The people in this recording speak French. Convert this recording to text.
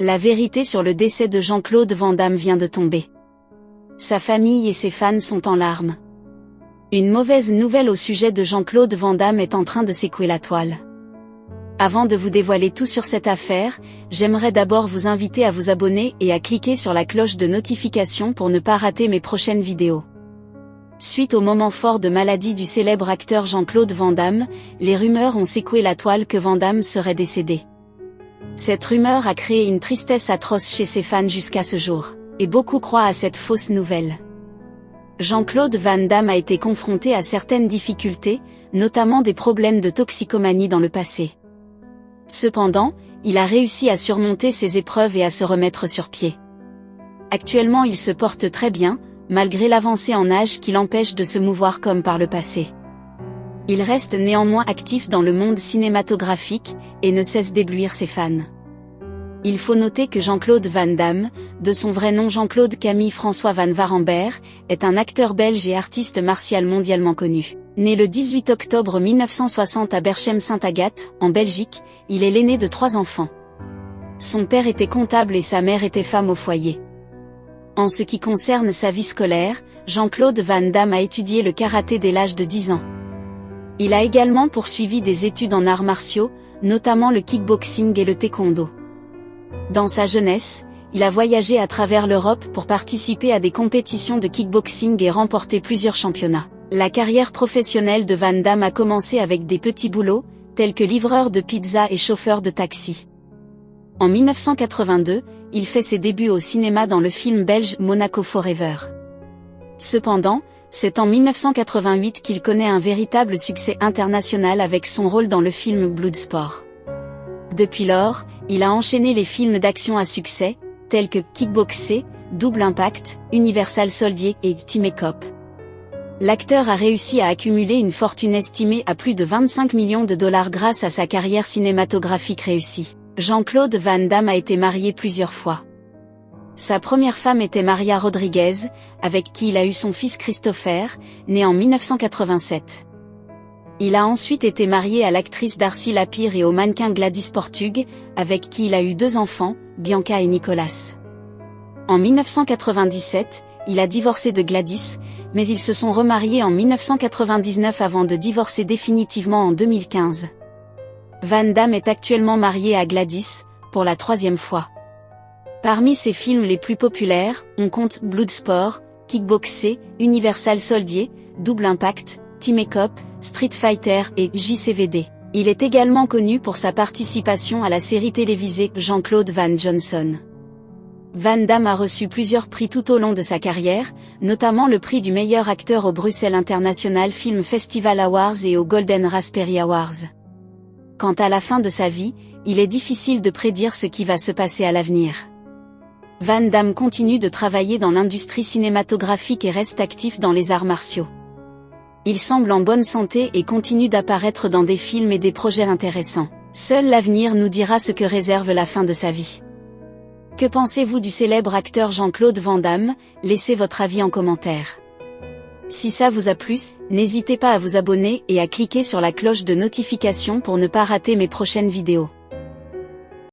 La vérité sur le décès de Jean-Claude Van Damme vient de tomber. Sa famille et ses fans sont en larmes. Une mauvaise nouvelle au sujet de Jean-Claude Van Damme est en train de secouer la toile. Avant de vous dévoiler tout sur cette affaire, j'aimerais d'abord vous inviter à vous abonner et à cliquer sur la cloche de notification pour ne pas rater mes prochaines vidéos. Suite au moment fort de maladie du célèbre acteur Jean-Claude Van Damme, les rumeurs ont secoué la toile que Van Damme serait décédé. Cette rumeur a créé une tristesse atroce chez ses fans jusqu'à ce jour, et beaucoup croient à cette fausse nouvelle. Jean-Claude Van Damme a été confronté à certaines difficultés, notamment des problèmes de toxicomanie dans le passé. Cependant, il a réussi à surmonter ces épreuves et à se remettre sur pied. Actuellement il se porte très bien, malgré l'avancée en âge qui l'empêche de se mouvoir comme par le passé. Il reste néanmoins actif dans le monde cinématographique, et ne cesse d'éblouir ses fans. Il faut noter que Jean-Claude Van Damme, de son vrai nom Jean-Claude Camille François Van Waremberg, est un acteur belge et artiste martial mondialement connu. Né le 18 octobre 1960 à Berchem-Sainte-Agathe, en Belgique, il est l'aîné de 3 enfants. Son père était comptable et sa mère était femme au foyer. En ce qui concerne sa vie scolaire, Jean-Claude Van Damme a étudié le karaté dès l'âge de 10 ans. Il a également poursuivi des études en arts martiaux, notamment le kickboxing et le taekwondo. Dans sa jeunesse, il a voyagé à travers l'Europe pour participer à des compétitions de kickboxing et remporter plusieurs championnats. La carrière professionnelle de Van Damme a commencé avec des petits boulots, tels que livreur de pizza et chauffeur de taxi. En 1982, il fait ses débuts au cinéma dans le film belge Monaco Forever. Cependant, c'est en 1988 qu'il connaît un véritable succès international avec son rôle dans le film Bloodsport. Depuis lors, il a enchaîné les films d'action à succès, tels que Kickboxer, Double Impact, Universal Soldier et Time Cop. L'acteur a réussi à accumuler une fortune estimée à plus de 25 millions de dollars grâce à sa carrière cinématographique réussie. Jean-Claude Van Damme a été marié plusieurs fois. Sa première femme était Maria Rodriguez, avec qui il a eu son fils Christopher, né en 1987. Il a ensuite été marié à l'actrice Darcy Lapire et au mannequin Gladys Portug, avec qui il a eu 2 enfants, Bianca et Nicolas. En 1997, il a divorcé de Gladys, mais ils se sont remariés en 1999 avant de divorcer définitivement en 2015. Van Damme est actuellement marié à Gladys, pour la 3e fois. Parmi ses films les plus populaires, on compte Bloodsport, Kickboxer, Universal Soldier, Double Impact, Time Cop, Street Fighter et JCVD. Il est également connu pour sa participation à la série télévisée Jean-Claude Van Johnson. Van Damme a reçu plusieurs prix tout au long de sa carrière, notamment le prix du meilleur acteur au Bruxelles International Film Festival Awards et au Golden Raspberry Awards. Quant à la fin de sa vie, il est difficile de prédire ce qui va se passer à l'avenir. Van Damme continue de travailler dans l'industrie cinématographique et reste actif dans les arts martiaux. Il semble en bonne santé et continue d'apparaître dans des films et des projets intéressants. Seul l'avenir nous dira ce que réserve la fin de sa vie. Que pensez-vous du célèbre acteur Jean-Claude Van Damme? Laissez votre avis en commentaire. Si ça vous a plu, n'hésitez pas à vous abonner et à cliquer sur la cloche de notification pour ne pas rater mes prochaines vidéos.